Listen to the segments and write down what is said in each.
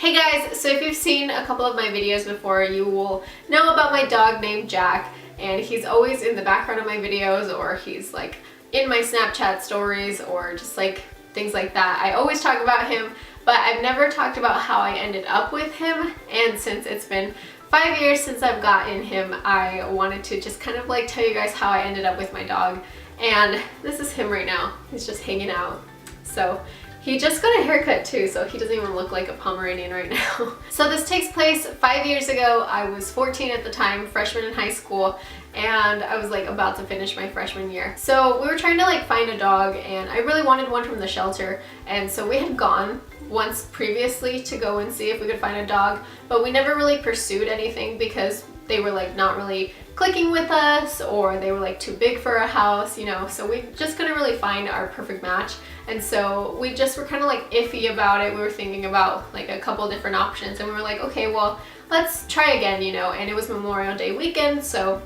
Hey guys, so if you've seen a couple of my videos before, you will know about my dog named Jack, and he's always in the background of my videos, or he's like in my Snapchat stories, or just like things like that. I always talk about him, but I've never talked about how I ended up with him, and since it's been 5 years since I've gotten him, I wanted to just kind of like tell you guys how I ended up with my dog. And this is him right now. He's just hanging out. So he just got a haircut too, so he doesn't even look like a Pomeranian right now. So this takes place 5 years ago. I was 14 at the time, freshman in high school, and I was like about to finish my freshman year. So we were trying to like find a dog, and I really wanted one from the shelter, and so we had gone once previously to go and see if we could find a dog, but we never really pursued anything because they were like not really clicking with us, or they were like too big for a house, you know, so we just couldn't really find our perfect match. And so we just were kind of like iffy about it. We were thinking about like a couple different options, and we were like, okay, well, let's try again, you know. And it was Memorial Day weekend, so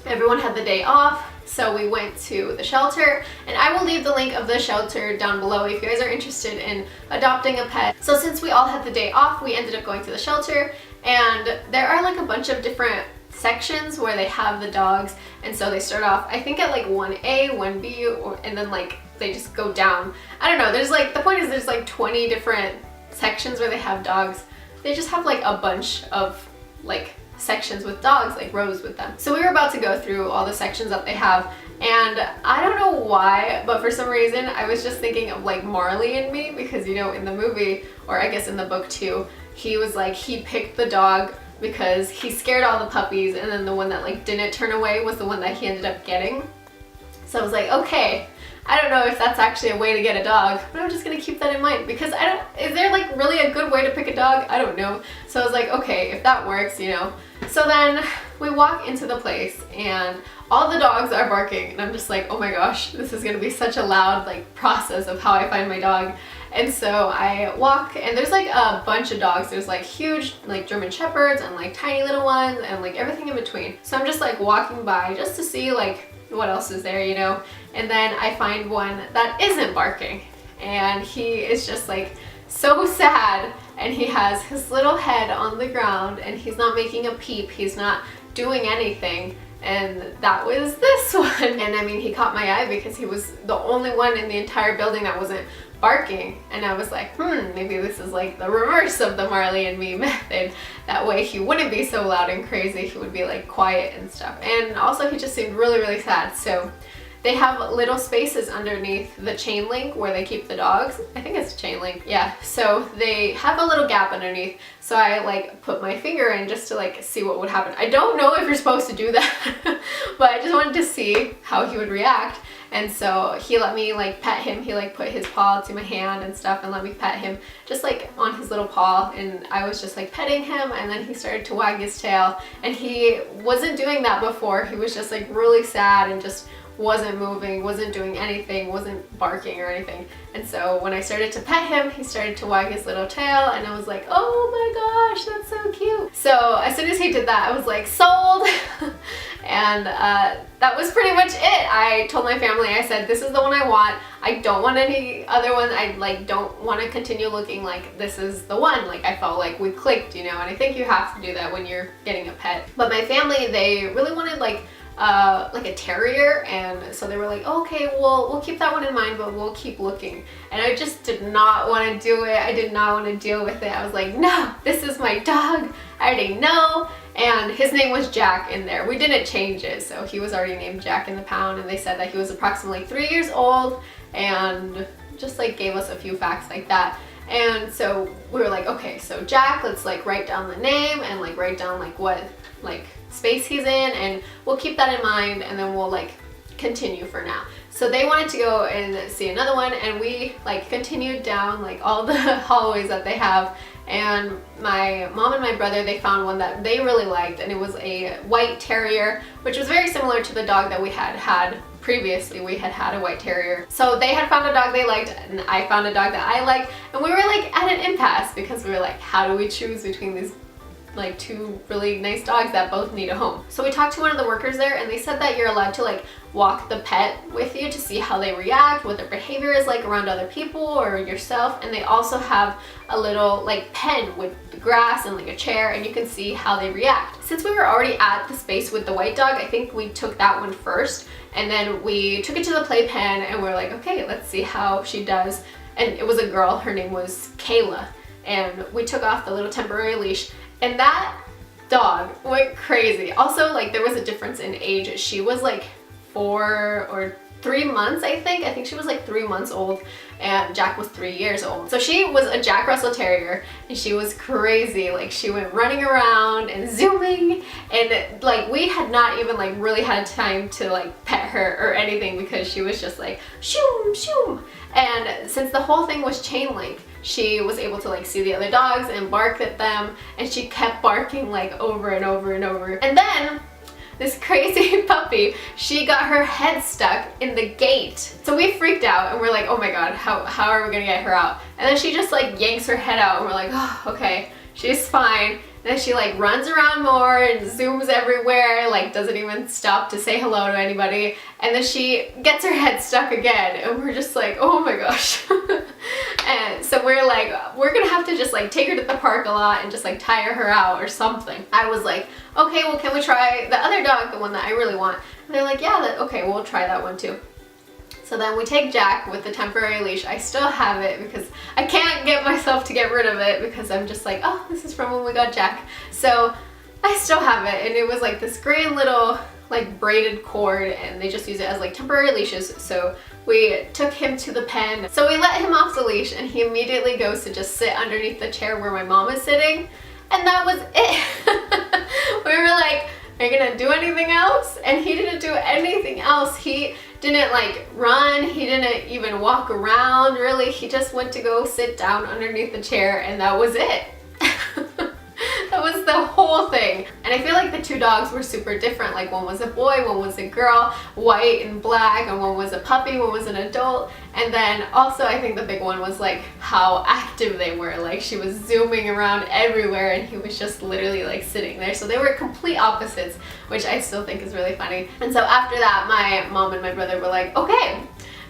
everyone had the day off. So we went to the shelter, and I will leave the link of the shelter down below if you guys are interested in adopting a pet. So since we all had the day off, we ended up going to the shelter, and there are like a bunch of different sections where they have the dogs. And so they start off, I think, at like 1A, 1B, and then like they just go down. I don't know, there's like, the point is there's like 20 different sections where they have dogs. They just have like a bunch of like sections with dogs, like rows with them. So we were about to go through all the sections that they have, and I don't know why, but for some reason I was just thinking of like Marley and Me, because you know, in the movie, or I guess in the book too, he was like, he picked the dog because he scared all the puppies, and then the one that like didn't turn away was the one that he ended up getting. So I was like, okay, I don't know if that's actually a way to get a dog, but I'm just gonna keep that in mind, because is there like really a good way to pick a dog? I don't know. So I was like, okay, if that works, you know. So then we walk into the place, and all the dogs are barking, and I'm just like, oh my gosh, this is gonna be such a loud like process of how I find my dog. And so I walk, and there's like a bunch of dogs. There's like huge like German Shepherds, and like tiny little ones, and like everything in between. So I'm just like walking by just to see like what else is there, you know. And then I find one that isn't barking, and he is just like so sad, and he has his little head on the ground, and he's not making a peep, he's not doing anything. And that was this one. And I mean, he caught my eye because he was the only one in the entire building that wasn't barking, and I was like, maybe this is like the reverse of the Marley and Me method. That way he wouldn't be so loud and crazy, he would be like quiet and stuff. And also he just seemed really, really sad. So they have little spaces underneath the chain link where they keep the dogs. I think it's chain link, yeah. So they have a little gap underneath. So I like put my finger in just to like see what would happen. I don't know if you're supposed to do that, but I just wanted to see how he would react. And so he let me like pet him. He like put his paw to my hand and stuff and let me pet him just like on his little paw, and I was just like petting him, and then he started to wag his tail, and he wasn't doing that before. He was just like really sad and just wasn't moving, wasn't doing anything, wasn't barking or anything. And so when I started to pet him, he started to wag his little tail, and I was like, oh my gosh, that's so cute. So as soon as he did that, I was like, sold. And that was pretty much it. I told my family, I said, this is the one I want. I don't want any other one. I like don't want to continue looking, like this is the one. Like I felt like we clicked, you know, and I think you have to do that when you're getting a pet. But my family, they really wanted like a terrier, and so they were like, okay, well, we'll keep that one in mind, but we'll keep looking. And I just did not want to do it. I did not want to deal with it. I was like, no, this is my dog. I already know. And his name was Jack in there. We didn't change it, so he was already named Jack in the pound, and they said that he was approximately 3 years old, and just like gave us a few facts like that. And so we were like, okay, so Jack, let's like write down the name and like write down like what like space he's in, and we'll keep that in mind, and then we'll like continue for now. So they wanted to go and see another one, and we like continued down like all the hallways that they have, and my mom and my brother, they found one that they really liked, and it was a white terrier, which was very similar to the dog that we had previously. We had a white terrier. So they had found a dog they liked, and I found a dog that I liked, and we were like at an impasse because we were like, how do we choose between these like two really nice dogs that both need a home. So we talked to one of the workers there, and they said that you're allowed to like walk the pet with you to see how they react, what their behavior is like around other people or yourself. And they also have a little like pen with the grass and like a chair, and you can see how they react. Since we were already at the space with the white dog, I think we took that one first, and then we took it to the playpen and we're like, okay, let's see how she does. And it was a girl, her name was Kayla, and we took off the little temporary leash, and that dog went crazy. Also, like, there was a difference in age. She was like 4 or 3 months, I think she was like 3 months old, and Jack was 3 years old. So she was a Jack Russell Terrier, and she was crazy. Like, she went running around and zooming, and like we had not even like really had time to like pet her or anything because she was just like shoom shoom. And since the whole thing was chain link, she was able to like see the other dogs and bark at them, and she kept barking like over and over and over. And then this crazy puppy, she got her head stuck in the gate. So we freaked out and we're like, oh my god, how are we gonna get her out? And then she just like yanks her head out, and we're like, oh, okay, she's fine. And then she like runs around more and zooms everywhere, like doesn't even stop to say hello to anybody. And then she gets her head stuck again, and we're just like, oh my gosh. And so we're like, we're gonna have to just like take her to the park a lot and just like tire her out or something. I was like, okay, well, can we try the other dog, the one that I really want? And they're like, yeah, okay, we'll try that one too. So then we take Jack with the temporary leash. I still have it because I can't get myself to get rid of it because I'm just like, oh, this is from when we got Jack. So I still have it, and it was like this great little like braided cord, and they just use it as like temporary leashes. So we took him to the pen. So we let him off the leash, and he immediately goes to just sit underneath the chair where my mom is sitting, and that was it. We were like, are you gonna do anything else? And he didn't do anything else. He didn't like run, he didn't even walk around really. He just went to go sit down underneath the chair, and that was it. That was the whole thing. And I feel like the two dogs were super different. Like, one was a boy, one was a girl, white and black, and one was a puppy, one was an adult. And then also I think the big one was like how active they were. Like, she was zooming around everywhere, and he was just literally like sitting there. So they were complete opposites, which I still think is really funny. And so after that, my mom and my brother were like, okay,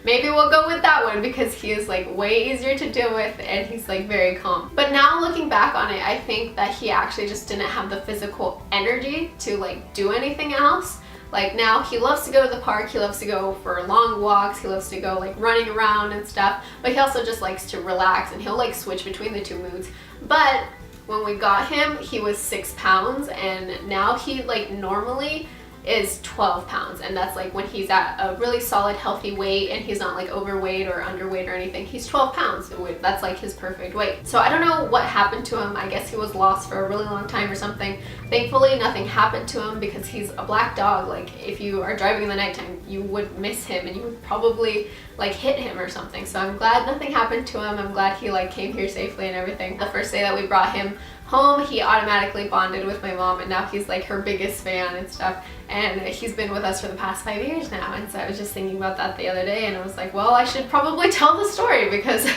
maybe we'll go with that one because he is like way easier to deal with, and he's like very calm. But now looking back on it, I think that he actually just didn't have the physical energy to like do anything else. Like, now he loves to go to the park, he loves to go for long walks, he loves to go like running around and stuff, but he also just likes to relax, and he'll like switch between the two moods. But when we got him, he was 6 pounds, and now he like normally is 12 pounds, and that's like when he's at a really solid healthy weight and he's not like overweight or underweight or anything. He's 12 pounds. That's like his perfect weight. So I don't know what happened to him. I guess he was lost for a really long time or something. Thankfully nothing happened to him because he's a black dog. Like, if you are driving in the nighttime, you would miss him and you would probably like hit him or something. So I'm glad nothing happened to him. I'm glad he like came here safely and everything. The first day that we brought him home, he automatically bonded with my mom, and now he's like her biggest fan and stuff. And he's been with us for the past 5 years now. And so I was just thinking about that the other day, and I was like, well, I should probably tell the story because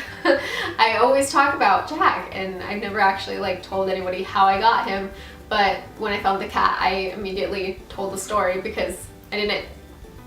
I always talk about Jack, and I've never actually like told anybody how I got him. But when I found the cat, I immediately told the story because I didn't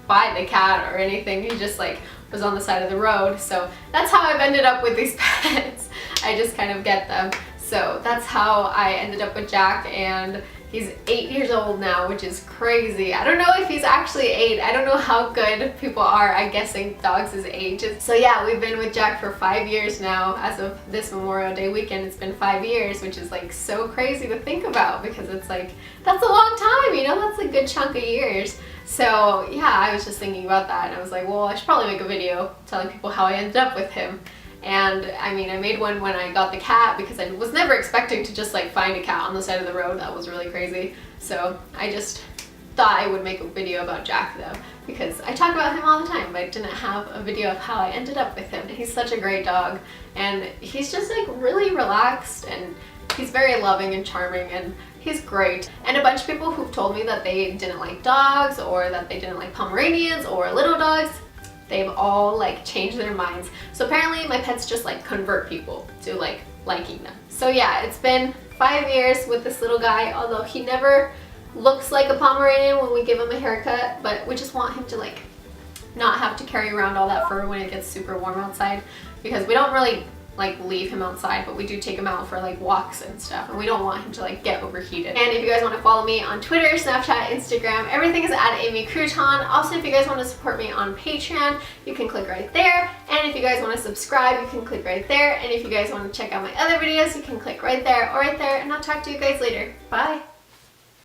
buy the cat or anything. He just like was on the side of the road. So that's how I've ended up with these pets. I just kind of get them. So that's how I ended up with Jack, and he's 8 years old now, which is crazy. I don't know if he's actually 8. I don't know how good people are at guessing dogs' ages. So yeah, we've been with Jack for 5 years now. As of this Memorial Day weekend, it's been 5 years, which is like so crazy to think about because it's like, that's a long time, you know, that's a good chunk of years. So yeah, I was just thinking about that, and I was like, well, I should probably make a video telling people how I ended up with him. And I mean, I made one when I got the cat because I was never expecting to just like find a cat on the side of the road. That was really crazy. So I just thought I would make a video about Jack though, because I talk about him all the time, but I didn't have a video of how I ended up with him. He's such a great dog, and he's just like really relaxed, and he's very loving and charming, and he's great. And a bunch of people who've told me that they didn't like dogs, or that they didn't like Pomeranians or little dogs, they've all like changed their minds. So apparently my pets just like convert people to like liking them. So yeah, it's been 5 years with this little guy, although he never looks like a Pomeranian when we give him a haircut, but we just want him to like not have to carry around all that fur when it gets super warm outside, because we don't really like leave him outside, but we do take him out for like walks and stuff, and we don't want him to like get overheated. And if you guys want to follow me on Twitter, Snapchat, Instagram, everything is at AmyCrouton. Also, if you guys want to support me on Patreon, you can click right there. And if you guys want to subscribe, you can click right there. And if you guys want to check out my other videos, you can click right there or right there. And I'll talk to you guys later. Bye!